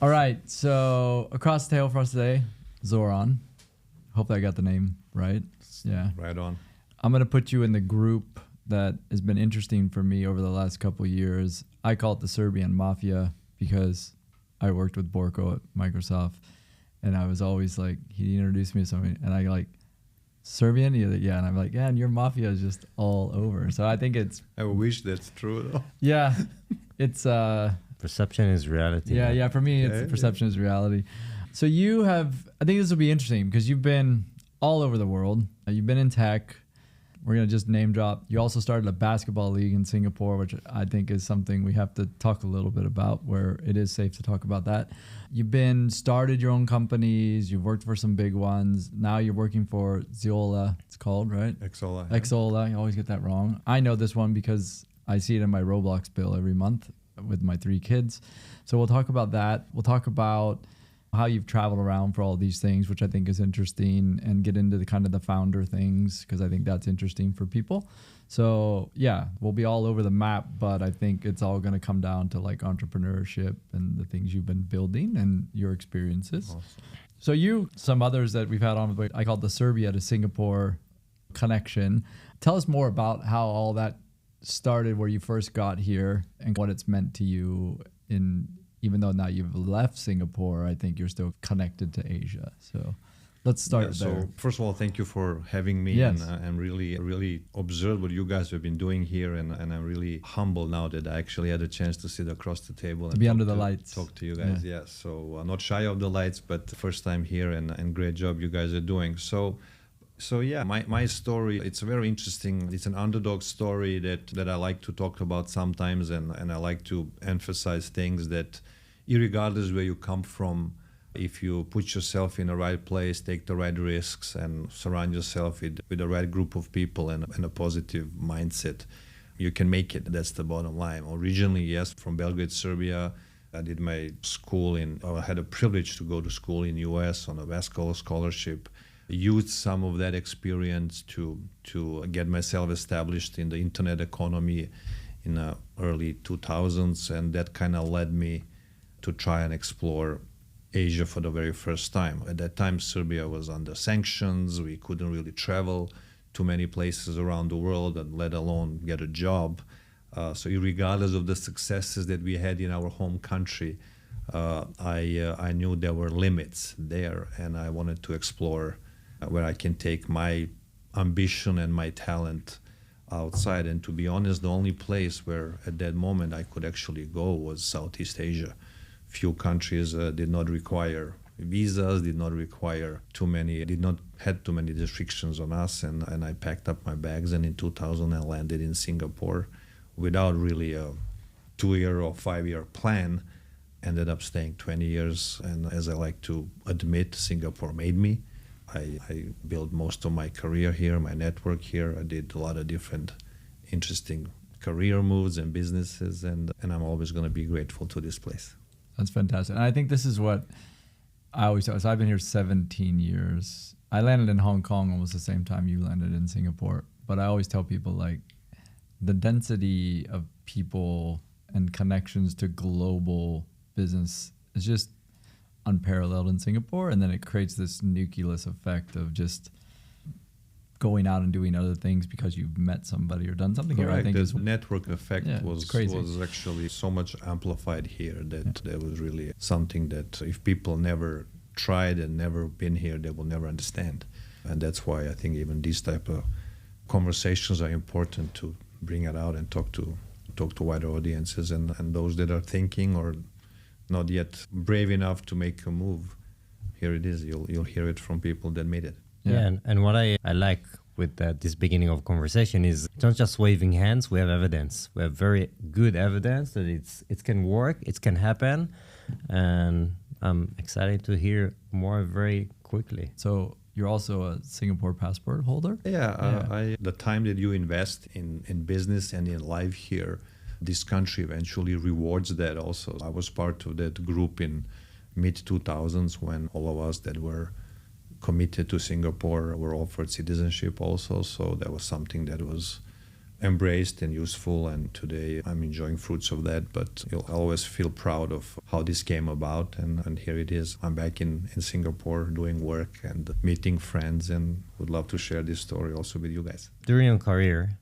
All right, so across the table for us today, Zoran. Hopefully I got the name right. Yeah. Right on. I'm going to put you in the group that has been interesting for me over the last couple of years. I call it the Serbian Mafia because I worked with Borko at Microsoft, and I was always like, he introduced me to something, and I like, Serbian? Yeah, and I'm like, yeah, and your mafia is just all over. So I think it's... I wish that's true, though. Yeah, it's... Perception is reality. Yeah, for me, it's perception is reality. So you have... I think this will be interesting because you've been all over the world. You've been in tech. We're going to just name drop. You also started a basketball league in Singapore, which I think is something we have to talk a little bit about, where it is safe to talk about that. You've started your own companies. You've worked for some big ones. Now you're working for Xsolla, it's called, right? Xsolla. Xsolla. I always get that wrong. I know this one because I see it in my Roblox bill every month with my 3 kids. So we'll talk about that. We'll talk about how you've traveled around for all these things, which I think is interesting, and get into the kind of the founder things because I think that's interesting for people. So yeah, we'll be all over the map, but I think it's all going to come down to like entrepreneurship and the things you've been building and your experiences. Awesome. So some others that we've had on, I call it the Serbia to Singapore connection. Tell us more about how all that started, where you first got here and what it's meant to you even though now you've left Singapore, I think you're still connected to Asia. So let's start there. So first of all, thank you for having me, and really observed what you guys have been doing here, and I'm really humble now that I actually had a chance to sit across the table and be under the lights, talk to you guys. Yeah. So not shy of the lights, but first time here, and great job you guys are doing. So yeah, my story, it's very interesting. It's an underdog story that I like to talk about sometimes, and I like to emphasize things that irregardless where you come from, if you put yourself in the right place, take the right risks, and surround yourself with the right group of people and a positive mindset, you can make it. That's the bottom line. Originally, yes, from Belgrade, Serbia. I did my school I had a privilege to go to school in US on a basketball scholarship. Used some of that experience to get myself established in the internet economy in the early 2000s, and that kind of led me to try and explore Asia for the very first time. At that time, Serbia was under sanctions. We couldn't really travel to many places around the world, and let alone get a job. So regardless of the successes that we had in our home country, I knew there were limits there, and I wanted to explore where I can take my ambition and my talent outside. And to be honest, the only place where at that moment I could actually go was Southeast Asia. Few countries did not require visas, did not had too many restrictions on us, and I packed up my bags, and in 2000 I landed in Singapore without really a 2-year or 5-year plan. Ended up staying 20 years, and as I like to admit, Singapore made me. I built most of my career here, my network here. I did a lot of different interesting career moves and businesses, and I'm always going to be grateful to this place. That's fantastic. And I think this is what I always tell. So I've been here 17 years. I landed in Hong Kong almost the same time you landed in Singapore. But I always tell people, like, the density of people and connections to global business is just unparalleled in Singapore. And then it creates this nucleus effect of just going out and doing other things because you've met somebody or done something. Correct. Here, I think the network effect was actually so much amplified here that there was really something that if people never tried and never been here, they will never understand. And that's why I think even these type of conversations are important, to bring it out and talk to wider audiences, and those that are thinking or not yet brave enough to make a move. Here it is. You'll hear it from people that made it. Yeah, and what I like with this beginning of conversation is not just waving hands. We have evidence. We have very good evidence that it can work, it can happen, and I'm excited to hear more very quickly. So you're also a Singapore passport holder? Yeah. The time that you invest in business and in life here, this country eventually rewards that also. I was part of that group in mid-2000s when all of us that were committed to Singapore were offered citizenship also. So that was something that was embraced and useful, and today I'm enjoying fruits of that. But you'll always feel proud of how this came about, and here it is. I'm back in Singapore doing work and meeting friends, and would love to share this story also with you guys. During your career,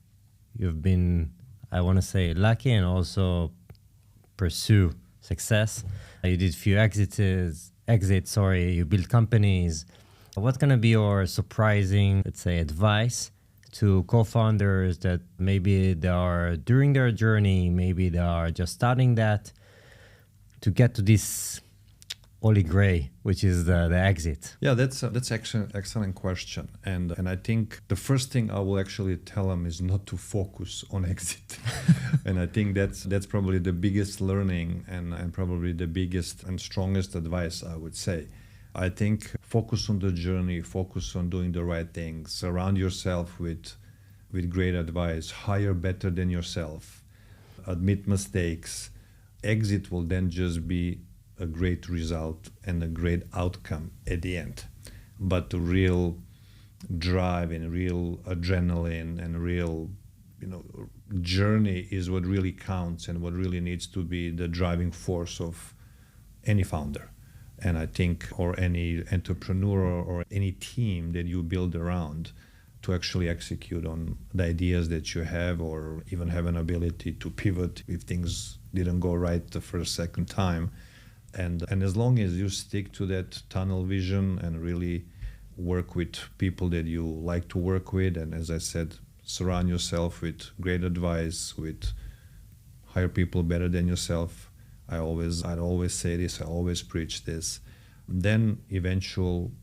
you've been, I want to say, lucky and also pursue success. You did few exits, you built companies. What's going to be your surprising, let's say, advice to co-founders that maybe they are during their journey, maybe they are just starting that, to get to this holy grail, which is the exit? Yeah, that's excellent question. And I think the first thing I will actually tell them is not to focus on exit. And I think that's probably the biggest learning and probably the biggest and strongest advice I would say. I think focus on the journey, focus on doing the right things, surround yourself with great advice, hire better than yourself, admit mistakes. Exit will then just be a great result and a great outcome at the end. But the real drive and real adrenaline and real, journey is what really counts and what really needs to be the driving force of any founder. And I think, or any entrepreneur or any team that you build around to actually execute on the ideas that you have, or even have an ability to pivot if things didn't go right the first, second time. And as long as you stick to that tunnel vision and really work with people that you like to work with, and as I said, surround yourself with great advice, with hire people better than yourself. I'd always say this, I always preach this. Then eventual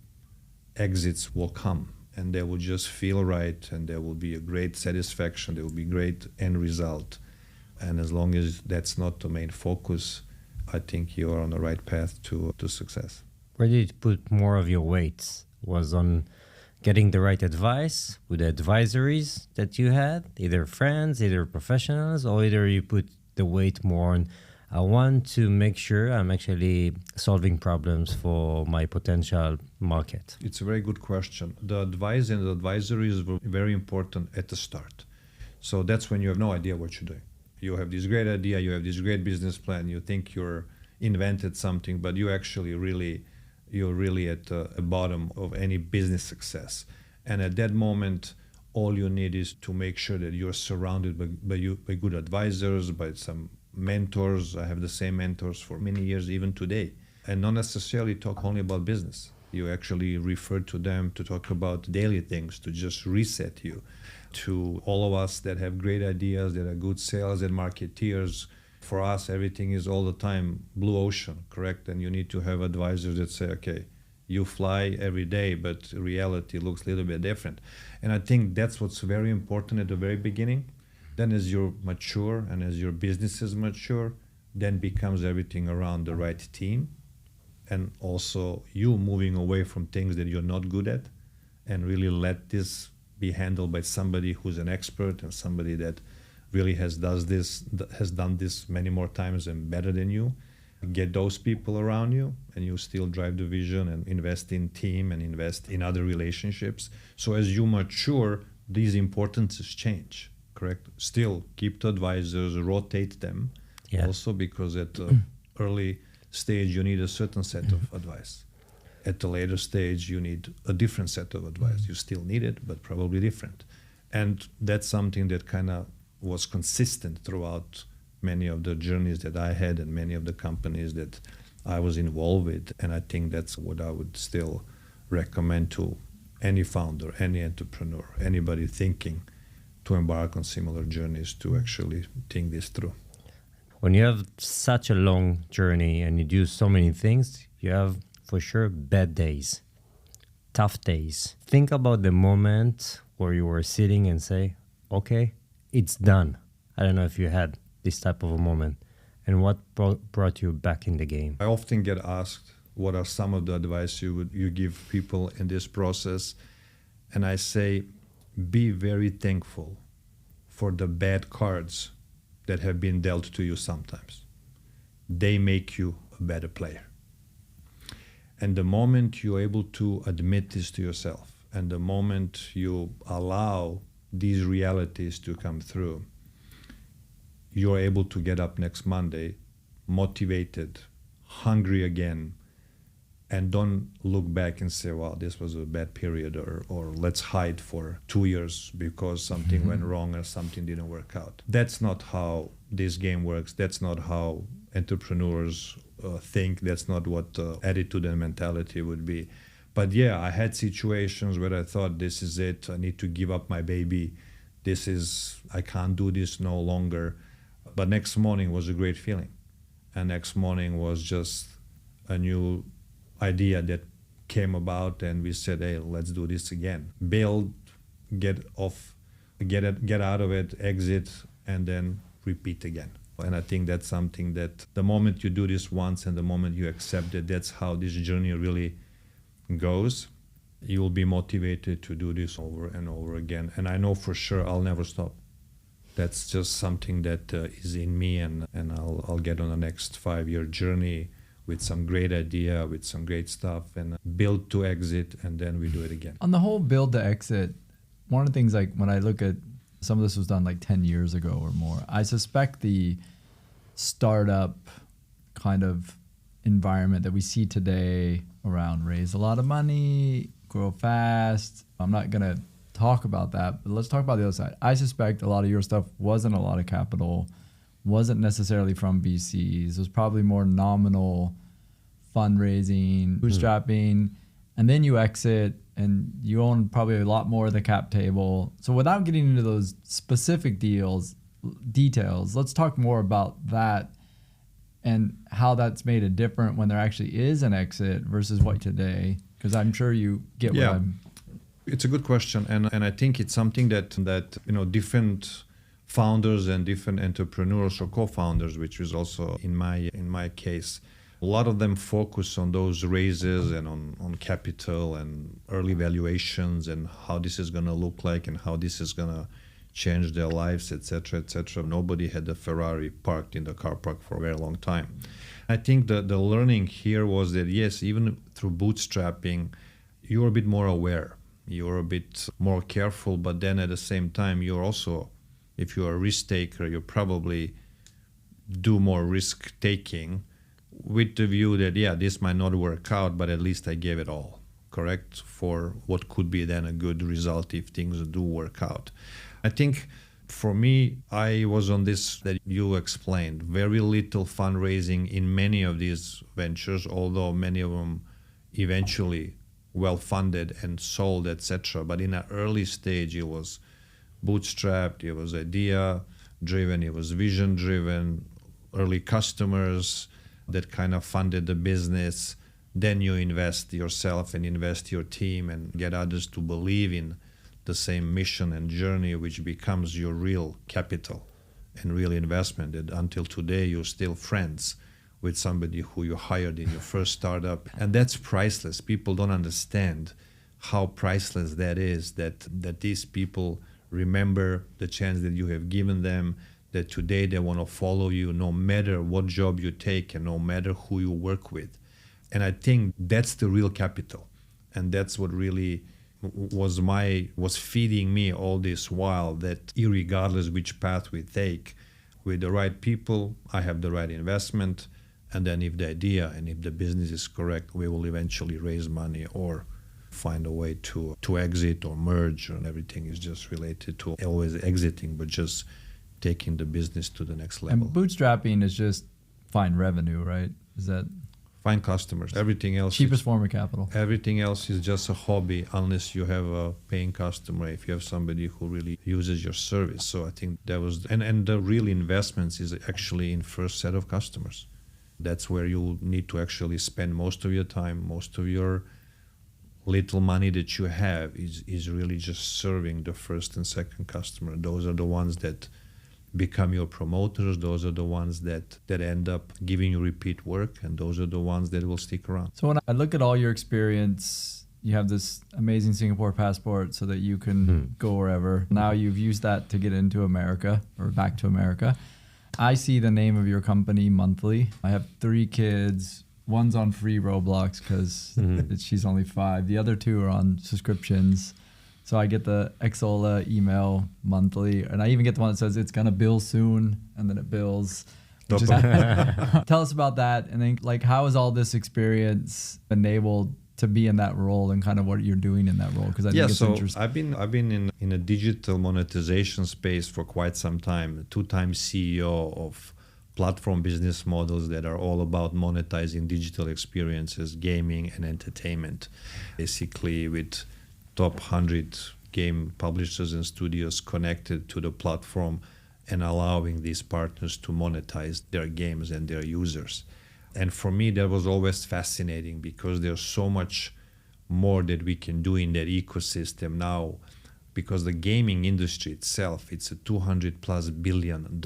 exits will come, and they will just feel right, and there will be a great satisfaction, there will be great end result. And as long as that's not the main focus, I think you are on the right path to success. Where did you put more of your weight? Was on getting the right advice with the advisories that you had, either friends, either professionals, or either you put the weight more on, I want to make sure I'm actually solving problems for my potential market? It's a very good question. The advice and the advisories were very important at the start. So that's when you have no idea what you're doing. You have this great idea, you have this great business plan, you think you're invented something, but you're really at the bottom of any business success. And at that moment, all you need is to make sure that you're surrounded by good advisors, by some mentors. I have the same mentors for many years, even today, and not necessarily talk only about business. You actually refer to them to talk about daily things, to just reset you. To all of us that have great ideas, that are good sales and marketeers, for us, everything is all the time blue ocean, correct? And you need to have advisors that say, okay, you fly every day, but reality looks a little bit different. And I think that's what's very important at the very beginning. Then as you mature and as your businesses mature, then becomes everything around the right team, and also you moving away from things that you're not good at, and really let this be handled by somebody who's an expert and somebody that really has done this many more times and better than you. Get those people around you, and you still drive the vision and invest in team and invest in other relationships. So as you mature, these importances change. Correct. Still keep the advisors, rotate them. Yeah. Also, because at the early stage you need a certain set of advice. At the later stage you need a different set of advice. You still need it, but probably different. And that's something that kind of was consistent throughout many of the journeys that I had and many of the companies that I was involved with. And I think that's what I would still recommend to any founder, any entrepreneur, anybody thinking to embark on similar journeys, to actually think this through. When you have such a long journey and you do so many things, you have for sure bad days, tough days. Think about the moment where you were sitting and say, okay, it's done. I don't know if you had this type of a moment, and what brought you back in the game? I often get asked, what are some of the advice you give people in this process? And I say, be very thankful for the bad cards that have been dealt to you sometimes. They make you a better player. And the moment you're able to admit this to yourself, and the moment you allow these realities to come through, you're able to get up next Monday motivated, hungry again, and don't look back and say, well, this was a bad period, or let's hide for 2 years because something went wrong or something didn't work out. That's not how this game works. That's not how entrepreneurs think. That's not what attitude and mentality would be. But yeah, I had situations where I thought, this is it. I need to give up my baby. I can't do this no longer. But next morning was a great feeling. And next morning was just a new idea that came about, and we said, hey, let's do this again. Build, get out of it, exit, and then repeat again. And I think that's something that the moment you do this once and the moment you accept it, that's how this journey really goes. You will be motivated to do this over and over again. And I know for sure I'll never stop. That's just something that is in me, and I'll get on the next 5-year journey with some great idea, with some great stuff, and build to exit, and then we do it again. On the whole build to exit, one of the things, like when I look at some of this was done like 10 years ago or more, I suspect the startup kind of environment that we see today around raise a lot of money, grow fast. I'm not going to talk about that, but let's talk about the other side. I suspect a lot of your stuff wasn't a lot of capital, wasn't necessarily from VCs. It was probably more nominal fundraising, bootstrapping, and then you exit and you own probably a lot more of the cap table. So without getting into those specific details, let's talk more about that and how that's made it different when there actually is an exit versus what today, because I'm sure you get what I'm... It's a good question, and I think it's something that different founders and different entrepreneurs or co-founders, which is also in my case, a lot of them focus on those raises and on capital and early valuations and how this is going to look like and how this is going to change their lives, etc., etc. Nobody had a Ferrari parked in the car park for a very long time. I think the learning here was that, yes, even through bootstrapping, you're a bit more aware. You're a bit more careful, but then at the same time, you're also, if you're a risk taker, you probably do more risk taking with the view that, yeah, this might not work out, but at least I gave it all, correct? For what could be then a good result if things do work out. I think for me, I was on this that you explained, very little fundraising in many of these ventures, although many of them eventually well-funded and sold, etc. But in an early stage, it was bootstrapped, it was idea-driven, it was vision-driven, early customers that kind of funded the business. Then you invest yourself and invest your team and get others to believe in the same mission and journey, which becomes your real capital and real investment. And until today, you're still friends with somebody who you hired in your first startup. And that's priceless. People don't understand how priceless that is, that these people remember the chance that you have given them, that today they want to follow you no matter what job you take and no matter who you work with. And I think that's the real capital. And that's what really was feeding me all this while, that irregardless which path we take, with the right people, I have the right investment. And then if the idea and if the business is correct, we will eventually raise money or find a way to exit or merge, and everything is just related to always exiting, but just taking the business to the next level. And bootstrapping is just find revenue, right? Is that... Find customers. Everything else cheapest form of capital. Everything else is just a hobby unless you have a paying customer, if you have somebody who really uses your service. So I think that was... And the real investments is actually in first set of customers. That's where you need to actually spend most of your time, most of your little money that you have is really just serving the first and second customer. Those are the ones that become your promoters. Those are the ones that end up giving you repeat work, and those are the ones that will stick around. So when I look at all your experience, you have this amazing Singapore passport so that you can go wherever. Now you've used that to get into America or back to America. I see the name of your company monthly. I have 3 kids. One's on free Roblox because she's only 5. The other 2 are on subscriptions. So I get the Xsolla email monthly, and I even get the one that says it's gonna bill soon, and then it bills. Tell us about that, and then like how has all this experience enabled to be in that role, and kind of what you're doing in that role? Because I think it's interesting. I've been in a digital monetization space for quite some time. 2-time CEO of platform business models that are all about monetizing digital experiences, gaming, and entertainment, basically with top 100 game publishers and studios connected to the platform and allowing these partners to monetize their games and their users. And for me, that was always fascinating because there's so much more that we can do in that ecosystem now, because the gaming industry itself, it's a $200+ billion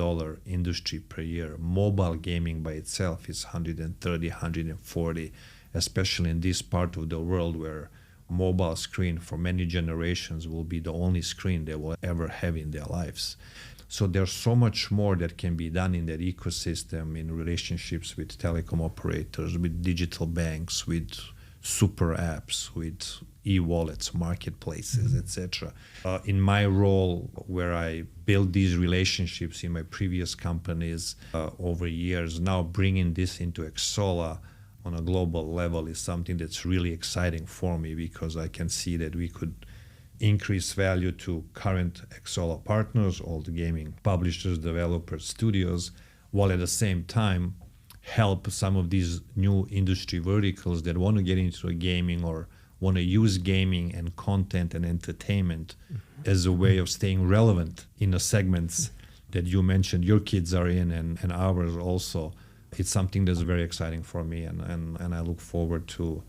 industry per year. Mobile gaming by itself is 130, 140, especially in this part of the world where mobile screen for many generations will be the only screen they will ever have in their lives. So there's so much more that can be done in that ecosystem, in relationships with telecom operators, with digital banks, with super apps, with e-wallets, marketplaces, etc. In my role, where I built these relationships in my previous companies over years, now bringing this into Xsolla on a global level is something that's really exciting for me, because I can see that we could increase value to current Xsolla partners, all the gaming publishers, developers, studios, while at the same time help some of these new industry verticals that want to get into gaming or want to use gaming and content and entertainment as a way of staying relevant in the segments that you mentioned your kids are in, and ours also. It's something that's very exciting for me, and I look forward to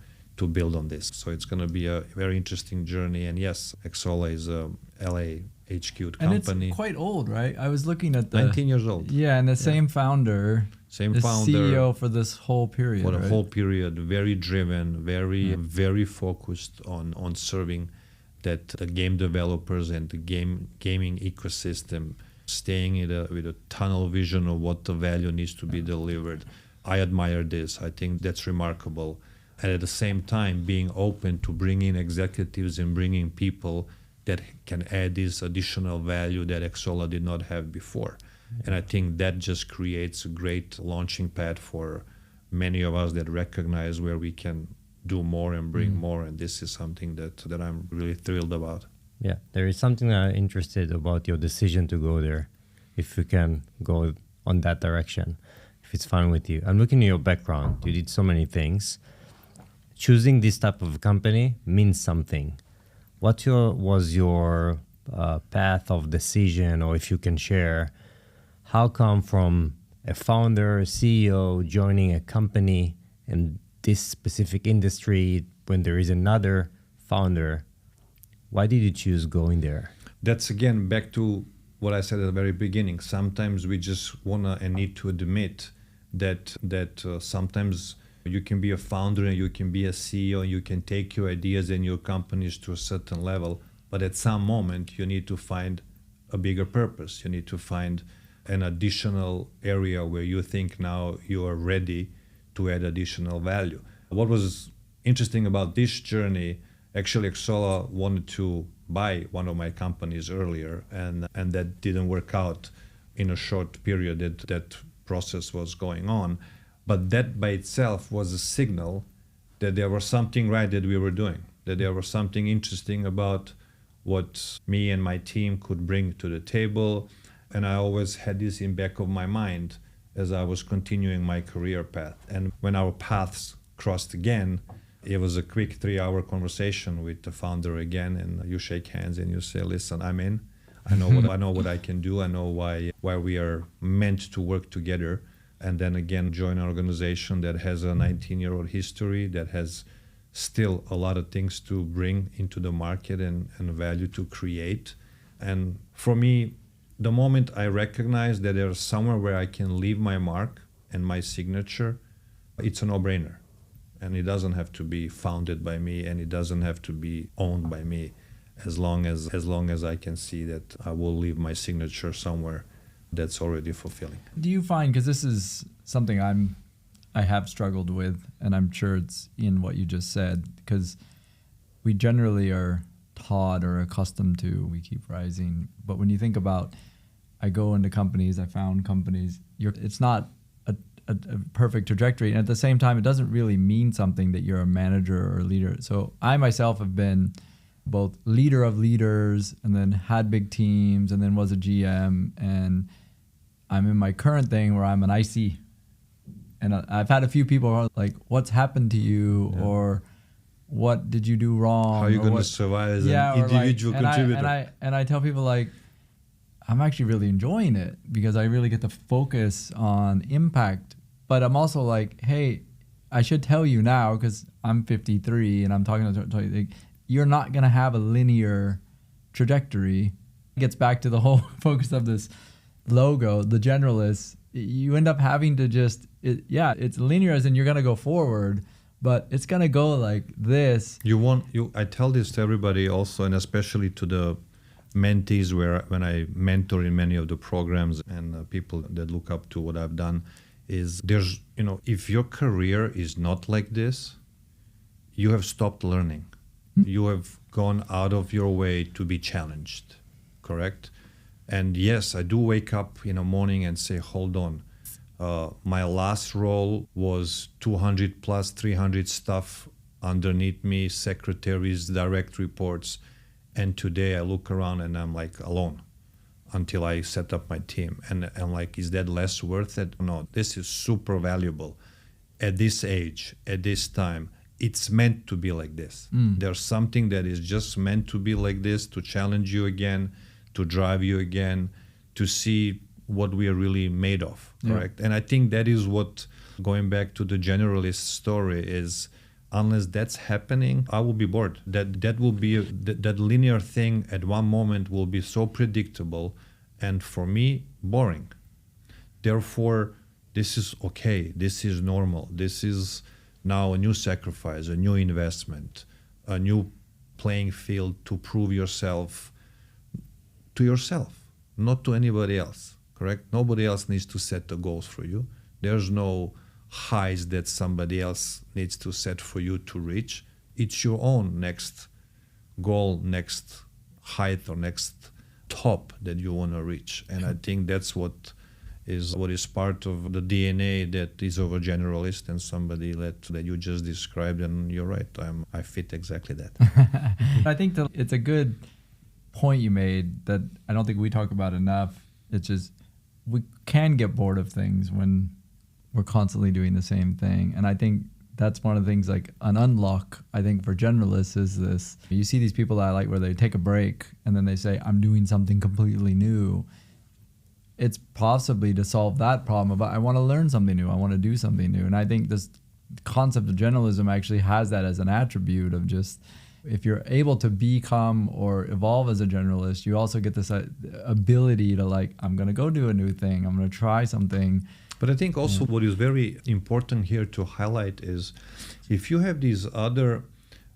build on this. So it's going to be a very interesting journey. And yes, Xsolla is a LA HQ'd company. And it's quite old, right? I was looking at the 19 years old. Yeah, and the same founder. Same the founder. CEO for this whole period. For the right? whole period, very driven, very focused on serving that the game developers and the gaming ecosystem, staying with a tunnel vision of what the value needs to be delivered. I admire this. I think that's remarkable. And at the same time, being open to bringing executives and bringing people that can add this additional value that Xsolla did not have before. And I think that just creates a great launching pad for many of us that recognize where we can do more and bring more. And this is something that I'm really thrilled about. Yeah, there is something I'm interested about your decision to go there, if you can go on that direction, if it's fine with you. I'm looking at your background. You did so many things. Choosing this type of company means something. What was your path of decision, or if you can share, how come from a founder, CEO, joining a company in this specific industry when there is another founder? Why did you choose going there? That's again back to what I said at the very beginning. Sometimes we just wanna and need to admit that sometimes you can be a founder and you can be a CEO and you can take your ideas and your companies to a certain level, but at some moment you need to find a bigger purpose. You need to find an additional area where you think now you are ready to add additional value. What was interesting about this journey, actually Xsolla wanted to buy one of my companies earlier, and that didn't work out in a short period that process was going on. But that by itself was a signal that there was something right that we were doing, that there was something interesting about what me and my team could bring to the table. And I always had this in back of my mind as I was continuing my career path. And when our paths crossed again, it was a quick 3-hour conversation with the founder again, and you shake hands and you say, listen, I'm in. I know what I can do. I know why we are meant to work together. And then again, join an organization that has a 19-year-old history, that has still a lot of things to bring into the market and value to create. And for me, the moment I recognize that there's somewhere where I can leave my mark and my signature, it's a no-brainer. And it doesn't have to be founded by me, and it doesn't have to be owned by me, as long as I can see that I will leave my signature somewhere that's already fulfilling. Do you find, because this is something I have struggled with, and I'm sure it's in what you just said, because we generally are taught or accustomed to, we keep rising. But when you think about, I go into companies, I found companies, it's not a perfect trajectory. And at the same time, it doesn't really mean something that you're a manager or a leader. So I myself have been both leader of leaders and then had big teams and then was a GM. And I'm in my current thing where I'm an IC. And I've had a few people who are like, what's happened to you? Yeah. Or what did you do wrong? How are you going to survive as an individual contributor? And I tell people like, I'm actually really enjoying it because I really get to focus on impact. But I'm also like, hey, I should tell you now because I'm 53 and I'm talking to you, like, you're not going to have a linear trajectory. It gets back to the whole focus of this logo, the Generalist. You end up having to it's linear as in you're going to go forward, but it's going to go like this. I tell this to everybody also, and especially to the mentees when I mentor in many of the programs and people that look up to what I've done is there's, if your career is not like this, you have stopped learning. You have gone out of your way to be challenged, correct? And yes, I do wake up in the morning and say, hold on, my last role was 200 plus 300 staff underneath me, secretaries, direct reports. And today I look around and I'm like alone until I set up my team. And I'm like, is that less worth it? No, this is super valuable. At this age, at this time, it's meant to be like this. There's something that is just meant to be like this, to challenge you again, to drive you again, to see what we are really made of, correct? And I think that is what, going back to the Generalist story, is unless that's happening, I will be bored. That will be that linear thing at one moment will be so predictable and for me boring. Therefore, this is okay. This is normal. This is now a new sacrifice, a new investment, a new playing field to prove yourself to yourself, not to anybody else, correct? Nobody else needs to set the goals for you. There's no highs that somebody else needs to set for you to reach. It's your own next goal, next height or next top that you want to reach. And I think that's what is part of the DNA that is of a generalist and somebody that you just described. And you're right, I fit exactly that. I think that it's a good point you made that I don't think we talk about enough. It's just we can get bored of things when we're constantly doing the same thing. And I think that's one of the things, like an unlock, I think, for generalists is this. You see these people that I like where they take a break and then they say, I'm doing something completely new. It's possibly to solve that problem, but I want to learn something new. I want to do something new. And I think this concept of generalism actually has that as an attribute of just, if you're able to become or evolve as a generalist, you also get this ability to like, I'm going to go do a new thing. I'm going to try something. But I think also what is very important here to highlight is if you have these other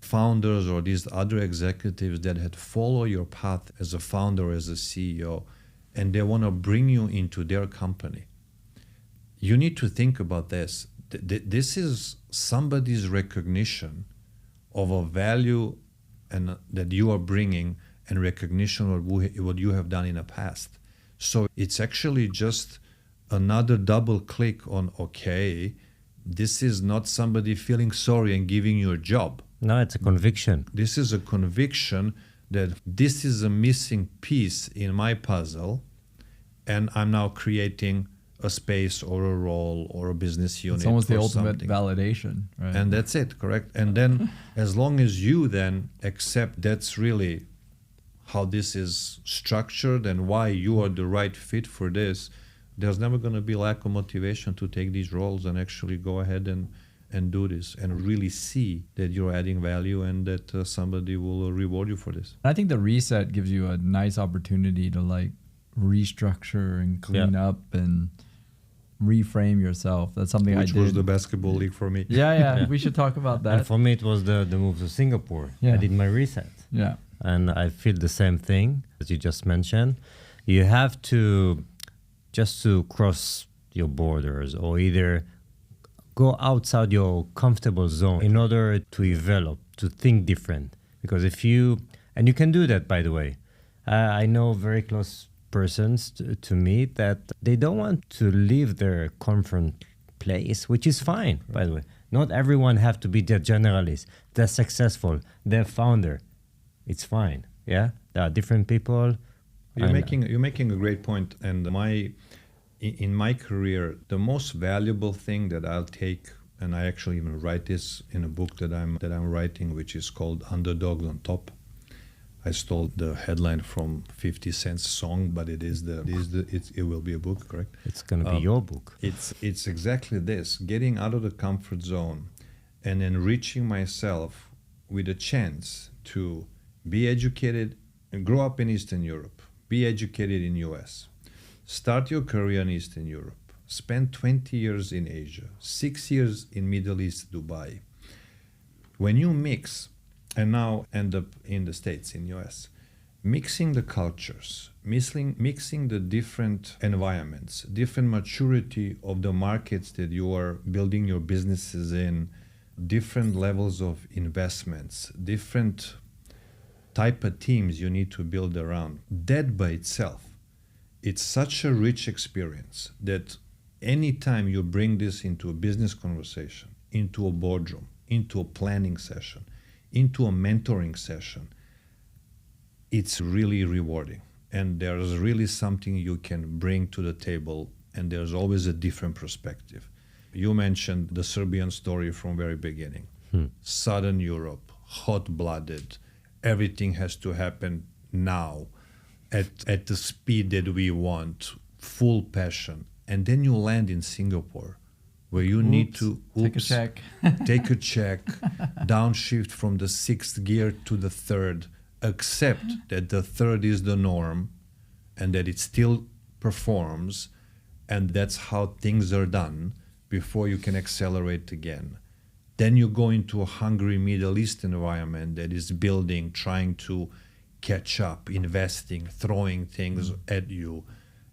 founders or these other executives that had followed your path as a founder, as a CEO, and they want to bring you into their company, you need to think about this. This is somebody's recognition of a value and that you are bringing and recognition of what you have done in the past. So it's actually just another double click on, okay, this is not somebody feeling sorry and giving you a job. No, it's a conviction. This is a conviction that this is a missing piece in my puzzle, and I'm now creating a space or a role or a business unit. It's almost the something. ultimate validation, right? And that's it, correct? And then as long as you then accept that's really how this is structured and why you are the right fit for this, there's never going to be lack of motivation to take these roles and actually go ahead and do this and really see that you're adding value and that somebody will reward you for this. I think the reset gives you a nice opportunity to like restructure and clean up and reframe yourself. That's something Which was the basketball league for me. Yeah. We should talk about that. And for me, it was the move to Singapore. Yeah. I did my reset. Yeah. And I feel the same thing as you just mentioned. You have to just to cross your borders or either go outside your comfortable zone in order to develop, to think different. Because if you And you can do that, by the way. I know very close persons to me that they don't want to leave their comfort place, which is fine, by the way. Not everyone have to be the generalist. They're successful. They're founder. It's fine. Yeah, there are different people. You're making a great point. And in my career, the most valuable thing that I'll take, and I actually even write this in a book that I'm writing, which is called Underdogs on Top. I stole the headline from 50 Cent's song, but it will be a book, correct? It's going to be your book. It's exactly this: getting out of the comfort zone and enriching myself with a chance to be educated and grow up in Eastern Europe, be educated in US, start your career in Eastern Europe, spend 20 years in Asia, 6 years in Middle East, Dubai. When you mix and now end up in the States, in US, mixing the cultures, mixing the different environments, different maturity of the markets that you are building your businesses in, different levels of investments, different type of teams you need to build around. That by itself, it's such a rich experience that anytime you bring this into a business conversation, into a boardroom, into a planning session, into a mentoring session, it's really rewarding. And there's really something you can bring to the table, and there's always a different perspective. You mentioned the Serbian story from very beginning. Southern Europe, hot-blooded, everything has to happen now at the speed that we want, full passion. And then you land in Singapore, where you need to take a check, downshift from the 6th gear to the 3rd, accept that the 3rd is the norm and that it still performs, and that's how things are done before you can accelerate again. Then you go into a hungry Middle East environment that is building, trying to catch up, investing, throwing things at you,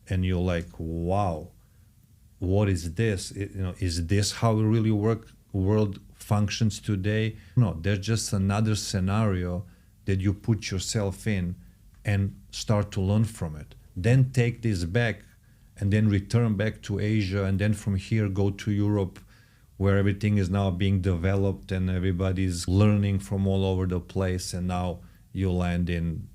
and you're like, wow, what is this? Is this how really world functions today? No, there's just another scenario that you put yourself in and start to learn from it. Then take this back and then return back to Asia, and then from here go to Europe, where everything is now being developed and everybody's learning from all over the place, and now you land in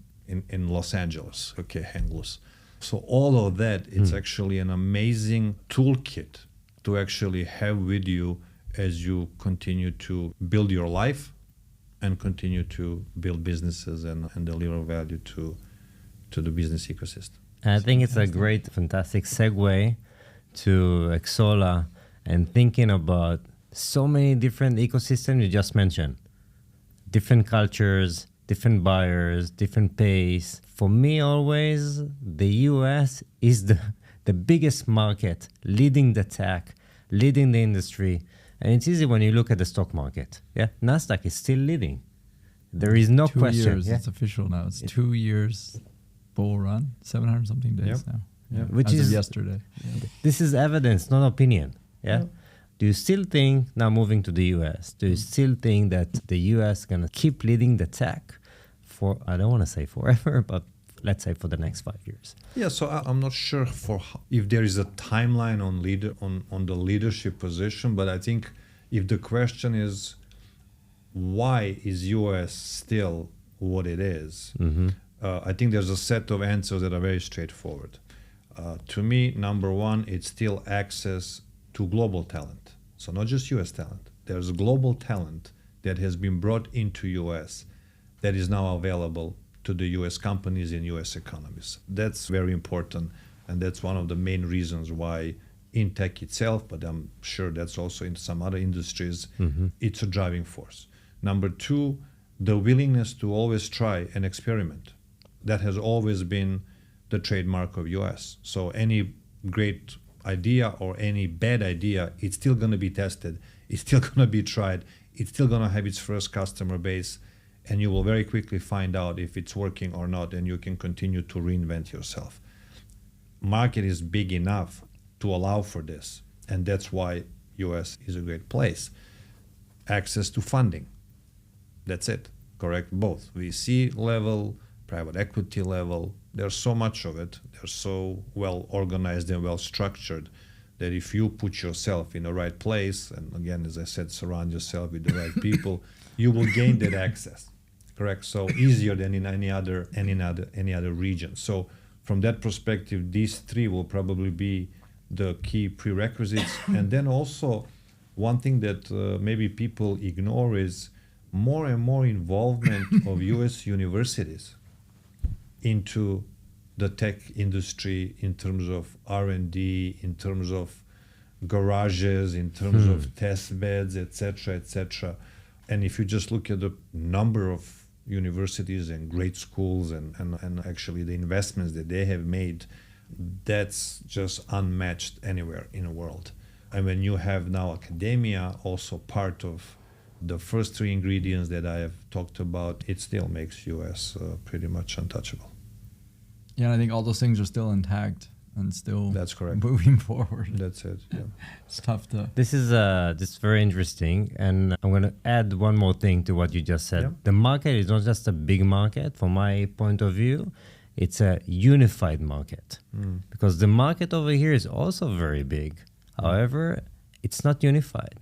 Los Angeles, okay, hang loose. So all of that, it's actually an amazing toolkit to actually have with you as you continue to build your life and continue to build businesses and deliver value to the business ecosystem. I think it's a great, fantastic segue to Xsolla and thinking about so many different ecosystems you just mentioned. Different cultures, different buyers, different pace. For me, always, the US is the biggest market, leading the tech, leading the industry. And it's easy when you look at the stock market. Yeah, Nasdaq is still leading. There is no 2 question. years, it's official now. It's 2 years bull run, 700 something days now. Yeah. Which As is of yesterday. Yeah. This is evidence, not opinion. Yeah. Do you still think, now moving to the US, do you still think that the US is going to keep leading the tech for, I don't want to say forever, but let's say for the next 5 years? Yeah, so I'm not sure if there is a timeline on the leadership position, but I think if the question is, why is US still what it is? I think there's a set of answers that are very straightforward. To me, number one, it's still access to global talent. So not just US talent. There's global talent that has been brought into US that is now available to the US companies in US economies. That's very important, and that's one of the main reasons why in tech itself, but I'm sure that's also in some other industries, it's a driving force. Number two, the willingness to always try and experiment. That has always been the trademark of US. So any great idea or any bad idea, it's still going to be tested. It's still going to be tried. It's still going to have its first customer base, and you will very quickly find out if it's working or not, and you can continue to reinvent yourself. Market is big enough to allow for this, and that's why US is a great place. Access to funding. That's it. correct? Both VC level, private equity level. There's so much of it. They're so well organized and well structured that if you put yourself in the right place, and again, as I said, surround yourself with the right people, you will gain that access, correct? So easier than in any other region. So from that perspective, these three will probably be the key prerequisites. And then also, one thing that maybe people ignore is more and more involvement of US universities into the tech industry in terms of R&D, in terms of garages, in terms of test beds, etc., etc. And if you just look at the number of universities and great schools and actually the investments that they have made, that's just unmatched anywhere in the world. And when you have now academia also part of the first three ingredients that I have talked about, it still makes US pretty much untouchable. Yeah, and I think all those things are still intact and still That's correct. moving forward. That's it. Yeah. It's tough to. This is very interesting, and I'm going to add one more thing to what you just said. Yeah. The market is not just a big market, from my point of view. It's a unified market, because the market over here is also very big. However, it's not unified.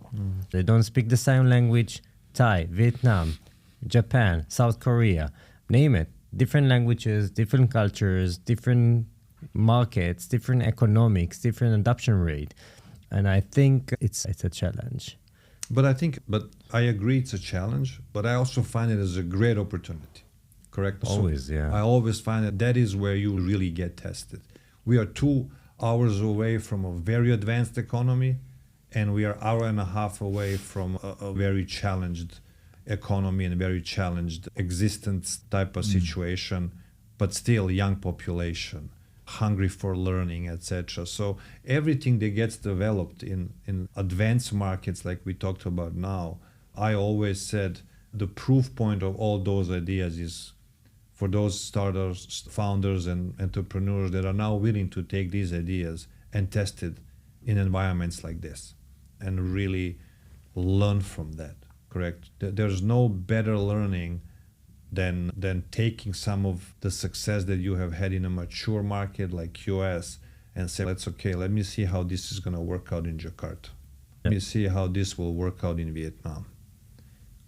They don't speak the same language. Thai, Vietnam, Japan, South Korea, name it. Different languages, different cultures, different markets, different economics, different adoption rate. And I think it's a challenge. But I agree it's a challenge, but I also find it as a great opportunity. Correct? Always, so yeah. I always find that is where you really get tested. We are 2 hours away from a very advanced economy, and we are an hour and a half away from a very challenged economy and very challenged existence type of situation, but still young population, hungry for learning, etc. So everything that gets developed in advanced markets like we talked about now, I always said the proof point of all those ideas is for those starters, founders, and entrepreneurs that are now willing to take these ideas and test it in environments like this and really learn from that. Correct. There's no better learning than taking some of the success that you have had in a mature market like US and say, let me see how this is going to work out in Jakarta. Let me see how this will work out in Vietnam.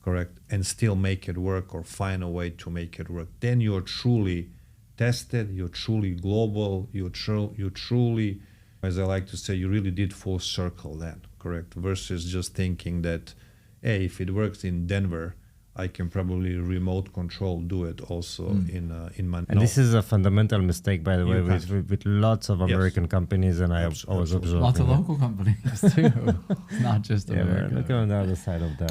Correct. And still make it work or find a way to make it work. Then you're truly tested, you're truly global, you're truly, as I like to say, you really did full circle then. Correct. Versus just thinking that, hey, if it works in Denver, I can probably remote control do it also in Manila. And this is a fundamental mistake, by the way, with lots of American companies, and I have always observed. Lots of local companies too. It's not just America. Look on the other side of that.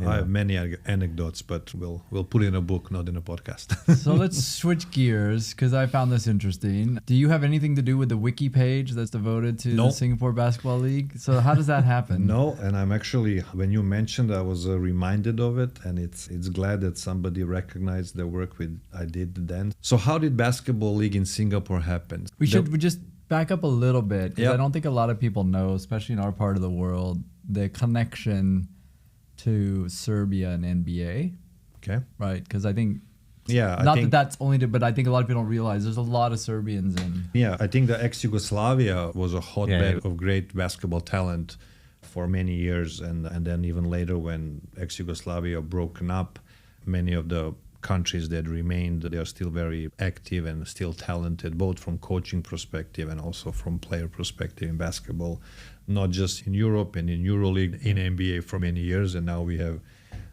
I have many anecdotes, but we'll put in a book, not in a podcast. So let's switch gears, because I found this interesting. Do you have anything to do with the wiki page that's devoted to the Singapore Basketball League? So how does that happen? No, and I'm actually, when you mentioned, I was reminded of it, and it's glad that somebody recognized the work I did then. So how did Basketball League in Singapore happen? We just back up a little bit, because Yep. I don't think a lot of people know, especially in our part of the world, the connection to Serbia and NBA. Okay. Right? Because I think, I think that's only, but I think a lot of people don't realize there's a lot of Serbians in. Yeah, I think the ex-Yugoslavia was a hotbed of great basketball talent for many years, and then even later when ex-Yugoslavia broken up, many of the countries that remained, they are still very active and still talented, both from coaching perspective and also from player perspective in basketball, not just in Europe and in EuroLeague, in NBA for many years, and now we have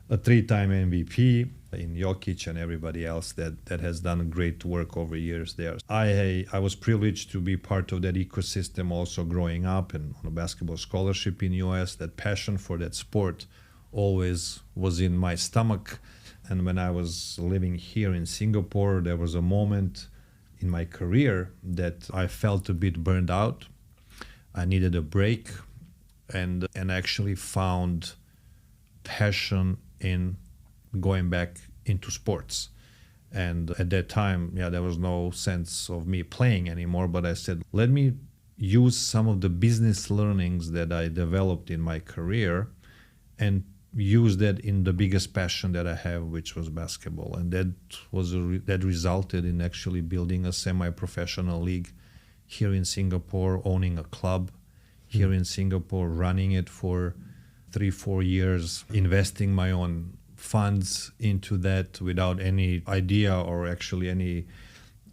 a 3-time MVP in Jokic and everybody else that has done great work over years there. I was privileged to be part of that ecosystem also growing up and on a basketball scholarship in US. That passion for that sport always was in my stomach. And when I was living here in Singapore, there was a moment in my career that I felt a bit burned out. I needed a break and actually found passion in going back into sports. And at that time, there was no sense of me playing anymore, but I said, let me use some of the business learnings that I developed in my career and use that in the biggest passion that I have, which was basketball. And that resulted in actually building a semi-professional league here in Singapore, owning a club here in Singapore, running it for 3-4 years, investing my own funds into that without any idea or actually any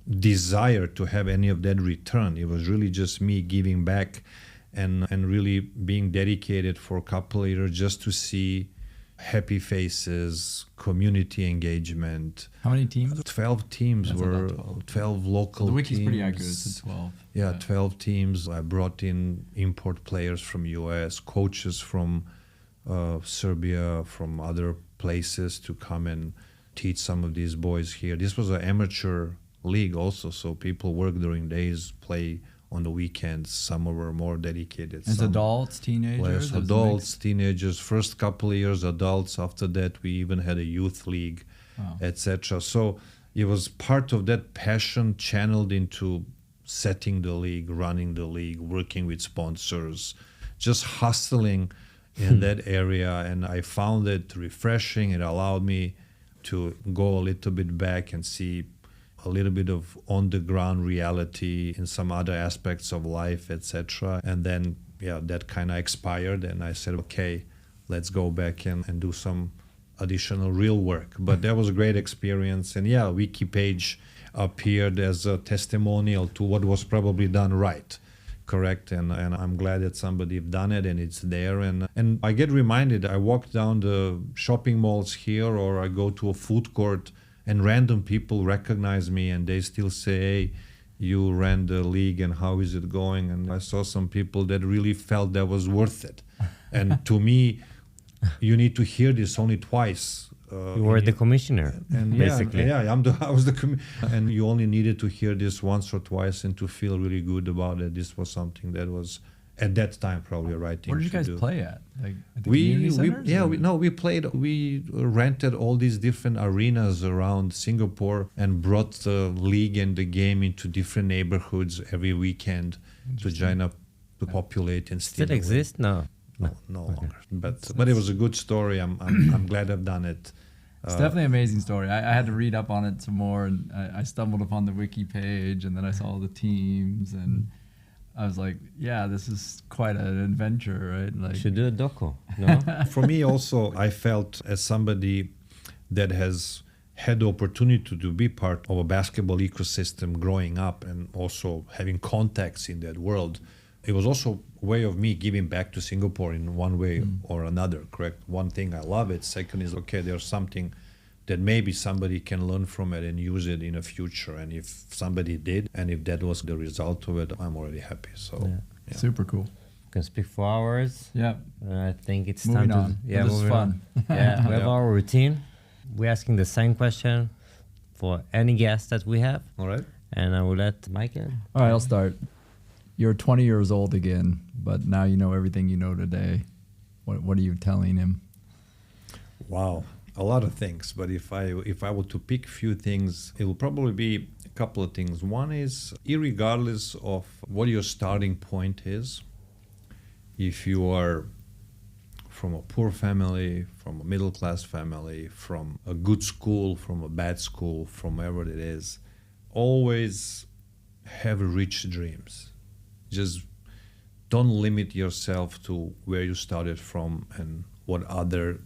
desire to have any of that return. It was really just me giving back and really being dedicated for a couple of years just to see happy faces, community engagement. How many teams? 12 teams. That's were about 12 local the wiki's teams. pretty accurate. It's 12. Yeah, 12 teams. I brought in import players from US, coaches from Serbia, from other places to come and teach some of these boys here. This was an amateur league also, so people work during days, play on the weekends. Some were more dedicated. It's adults, teenagers? Less adults, teenagers. First couple of years, adults. After that, we even had a youth league, etc. So it was part of that passion channeled into setting the league, running the league, working with sponsors, just hustling in that area. And I found it refreshing. It allowed me to go a little bit back and see a little bit of on-the-ground reality in some other aspects of life, etc. And then, that kind of expired, and I said, okay, let's go back and do some additional real work. But that was a great experience, and wiki page appeared as a testimonial to what was probably done right, correct? And I'm glad that somebody have done it, and it's there. And I get reminded, I walk down the shopping malls here, or I go to a food court, and random people recognize me and they still say, hey, you ran the league and how is it going? And I saw some people that really felt that was worth it. And to me, you need to hear this only twice. You were the commissioner, and basically. I was the and you only needed to hear this once or twice and to feel really good about it. This was something that was at that time probably a right thing Where did you to guys do. play at? Like at the community centers? We rented all these different arenas around Singapore and brought the league and the game into different neighborhoods every weekend to join up, to populate and Still exist? No longer. But it was a good story. I'm glad I've done it. It's definitely an amazing story. I had to read up on it some more, and I stumbled upon the wiki page, and then I saw all the teams, and I was like, this is quite an adventure, right? Like, should do a doco, no? For me also, I felt as somebody that has had the opportunity to be part of a basketball ecosystem growing up and also having contacts in that world, it was also a way of me giving back to Singapore in one way or another, correct? One thing, I love it. Second is, okay, there's something that maybe somebody can learn from it and use it in the future. And if somebody did, and if that was the result of it, I'm already happy. So, super cool. Can speak for hours. Yeah. I think it's moving time on. to. Yeah, this is fun. We have our routine. We're asking the same question for any guest that we have. All right. And I will let Michael. All right, I'll start. You're 20 years old again, but now you know everything you know today. What are you telling him? Wow. A lot of things, but if I were to pick a few things, it will probably be a couple of things. One is, irregardless of what your starting point is, if you are from a poor family, from a middle class family, from a good school, from a bad school, from wherever it is, always have rich dreams. Just don't limit yourself to where you started from and what other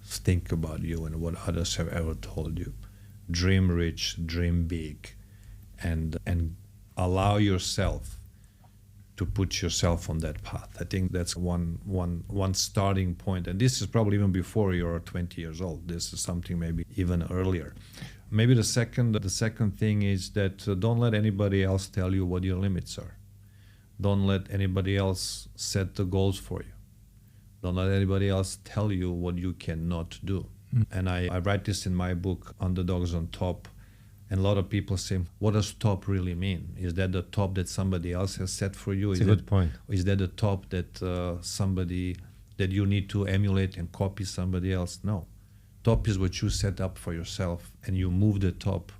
think about you and what others have ever told you. Dream rich, dream big, and allow yourself to put yourself on that path. I think that's one starting point, and this is probably even before you're 20 years old. This is something maybe even earlier. Maybe the second thing is that don't let anybody else tell you what your limits are. Don't let anybody else set the goals for you. Don't let anybody else tell you what you cannot do. And I write this in my book, Underdogs on Top. And a lot of people say, what does top really mean? Is that the top that somebody else has set for you? It's a good point. Is that the top that somebody that you need to emulate and copy somebody else? No. Top is what you set up for yourself, and you move the top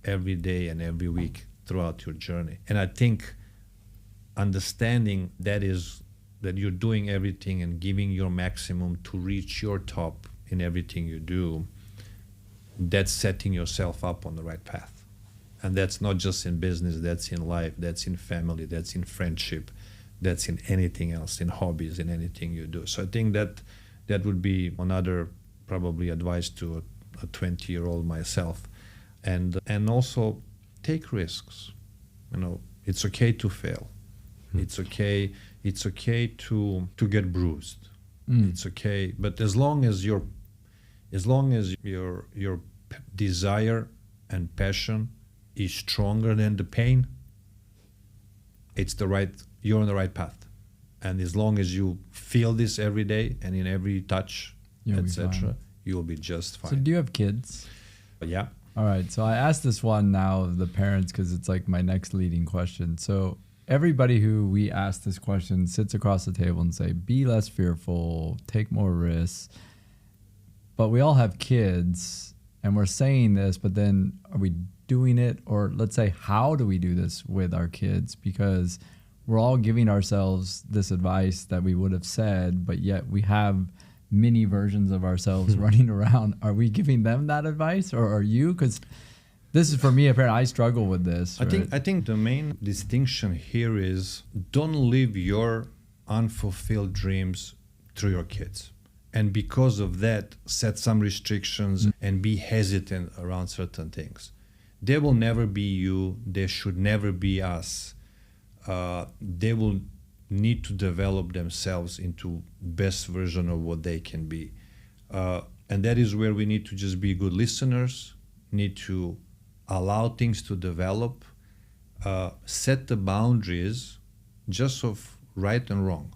every day and every week throughout your journey. And I think understanding that is that you're doing everything and giving your maximum to reach your top in everything you do, that's setting yourself up on the right path. And that's not just in business, that's in life, that's in family, that's in friendship, that's in anything else, in hobbies, in anything you do. So I think that would be another probably advice to a 20-year-old myself. And also take risks. You know, it's okay to fail. It's okay to get bruised. It's okay, but as long as your desire and passion is stronger than the pain, you're on the right path. And as long as you feel this every day and in every touch, etc., you'll be just fine. So do you have kids? Yeah. All right. So I asked this one now of the parents because it's like my next leading question. So everybody who we ask this question sits across the table and say, be less fearful, take more risks. But we all have kids and we're saying this, but then are we doing it? Or let's say, how do we do this with our kids? Because we're all giving ourselves this advice that we would have said, but yet we have mini versions of ourselves running around. Are we giving them that advice, or are you? Because this is, for me, apparently I struggle with this. I think the main distinction here is don't live your unfulfilled dreams through your kids. And because of that, set some restrictions and be hesitant around certain things. They will never be you. They should never be us. They will need to develop themselves into best version of what they can be. And that is where we need to just be good listeners, need to allow things to develop, set the boundaries just of right and wrong,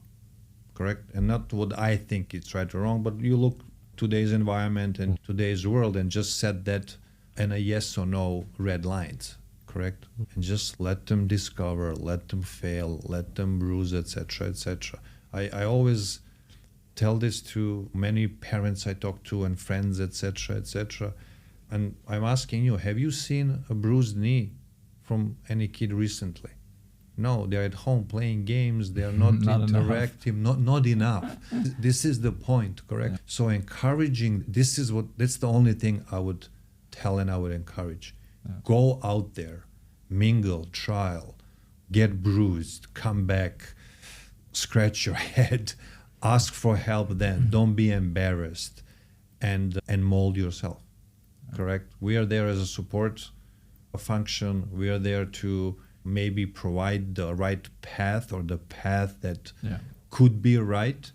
correct? And not what I think it's right or wrong, but you look today's environment and today's world and just set that in a yes or no red lines, correct? And just let them discover, let them fail, let them bruise, etc., etc. I always tell this to many parents I talk to and friends, etc., etc. And I'm asking you, have you seen a bruised knee from any kid recently? No, they're at home playing games. They are not interactive. Not enough. This is the point, correct? Yeah. So encouraging. That's the only thing I would tell and I would encourage. Yeah. Go out there, mingle, trial, get bruised, come back, scratch your head, ask for help. Then don't be embarrassed, and mold yourself. Correct. We are there as a support function. We are there to maybe provide the right path or the path that could be right,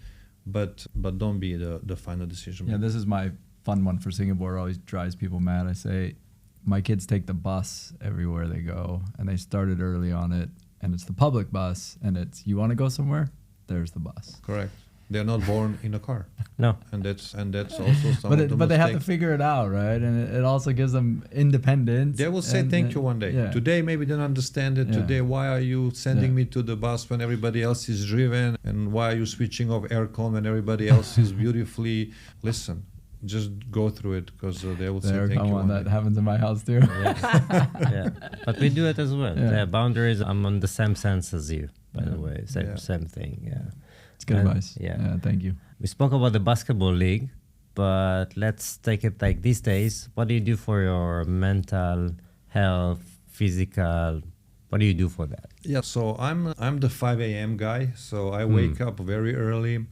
but don't be the final decision. Yeah, this is my fun one for Singapore. It always drives people mad. I say, my kids take the bus everywhere they go, and they started early on it, and it's the public bus, and it's, you want to go somewhere? There's the bus. Correct. They're not born in a car. No. And that's also some but they have to figure it out, right? And it also gives them independence. They will say thank you one day. Yeah. Today maybe they don't understand it. Yeah. Today, why are you sending me to the bus when everybody else is driven? And why are you switching off aircon when everybody else is beautifully? Listen, just go through it, because they will say thank you one day. That happens in my house too. Yeah. But we do it as well. Yeah. The boundaries, I'm on the same sense as you, by the way. Same thing, yeah. It's good advice. Yeah, thank you. We spoke about the basketball league, but let's take it like these days. What do you do for your mental health, physical? What do you do for that? Yeah, so I'm the 5 a.m. guy. So I wake up very early,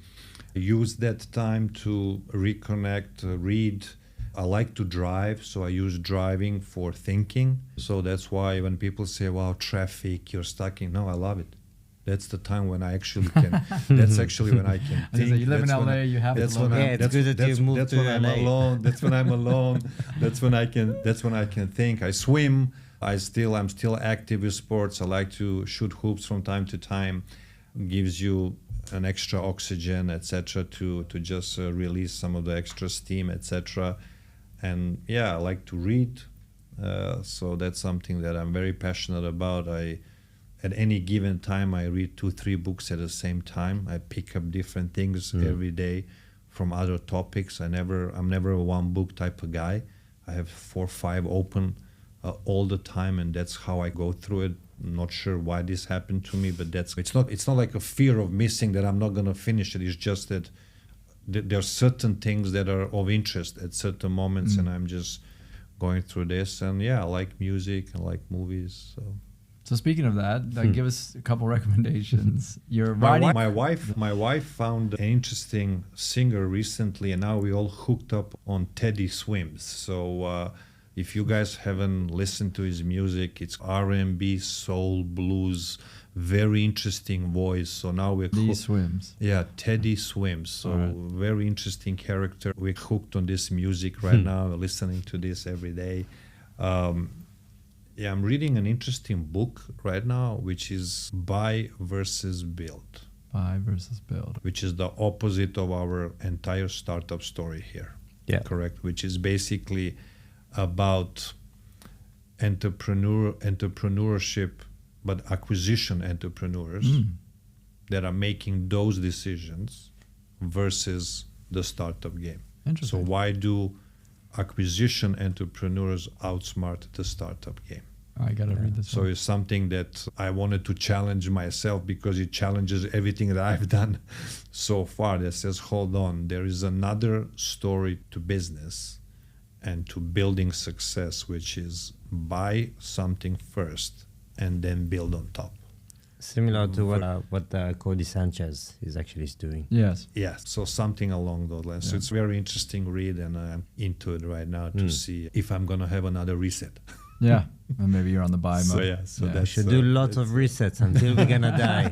use that time to reconnect, read. I like to drive, so I use driving for thinking. So that's why when people say, wow, traffic, you're stuck in, no, I love it. That's the time when I actually can. That's actually when I can think. You live in LA, you have to. It's good that you moved to LA. I'm alone. That's when I'm alone. That's when I can think. I swim. I'm still active with sports. I like to shoot hoops from time to time. Gives you an extra oxygen, etc. To just release some of the extra steam, etc. And I like to read. So that's something that I'm very passionate about. At any given time, I read 2-3 books at the same time. I pick up different things every day from other topics. I'm never a one book type of guy. I have 4 or 5 open all the time, and that's how I go through it. not sure why this happened to me, but it's not like a fear of missing that I'm not going to finish it. It's just that there are certain things that are of interest at certain moments, and I'm just going through this. And yeah, I like music, I like movies. So speaking of that, give us a couple recommendations. You're My writing. my wife found an interesting singer recently, and now we all hooked up on Teddy Swims. So if you guys haven't listened to his music, it's R&B, soul, blues, very interesting voice. So now we're Swims. Yeah, Teddy Swims. So very interesting character. We're hooked on this music right now. We're listening to this every day. Yeah, I'm reading an interesting book right now, which is Buy versus Build. Buy versus Build. Which is the opposite of our entire startup story here. Yeah. Correct? Which is basically about entrepreneurship, but acquisition entrepreneurs that are making those decisions versus the startup game. Interesting. So why do acquisition entrepreneurs outsmart the startup game? I gotta read this. So it's something that I wanted to challenge myself, because it challenges everything that I've done so far, that says, hold on, there is another story to business and to building success, which is buy something first and then build on top. Similar to what Cody Sanchez is actually doing. Yes. Yeah, so something along those lines. So it's a very interesting read, and I'm into it right now to see if I'm going to have another reset. Yeah, and maybe you're on the buy mode. So We should do lots of resets until we're going to die.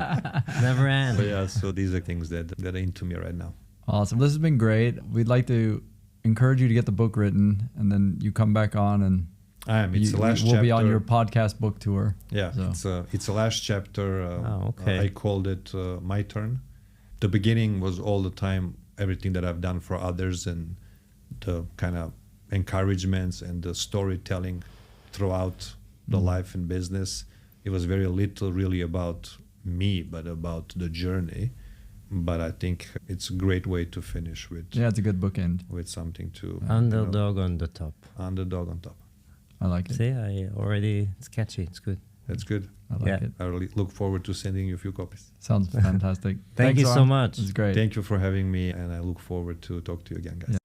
Never end. So these are things that are into me right now. Awesome. This has been great. We'd like to encourage you to get the book written, and then you come back on and It's the last chapter. We'll be on your podcast book tour. Yeah, so. It's the last chapter. Okay. I called it My Turn. The beginning was all the time everything that I've done for others, and the kind of encouragements and the storytelling throughout the life and business. It was very little really about me, but about the journey. But I think it's a great way to finish with. Yeah, it's a good bookend. With something to Underdog on the top. Underdog on top. I like it. See, it's catchy. It's good. That's good. I like it. I really look forward to sending you a few copies. Sounds fantastic. Thank you so much. It's great. Thank you for having me, and I look forward to talk to you again, guys. Yeah.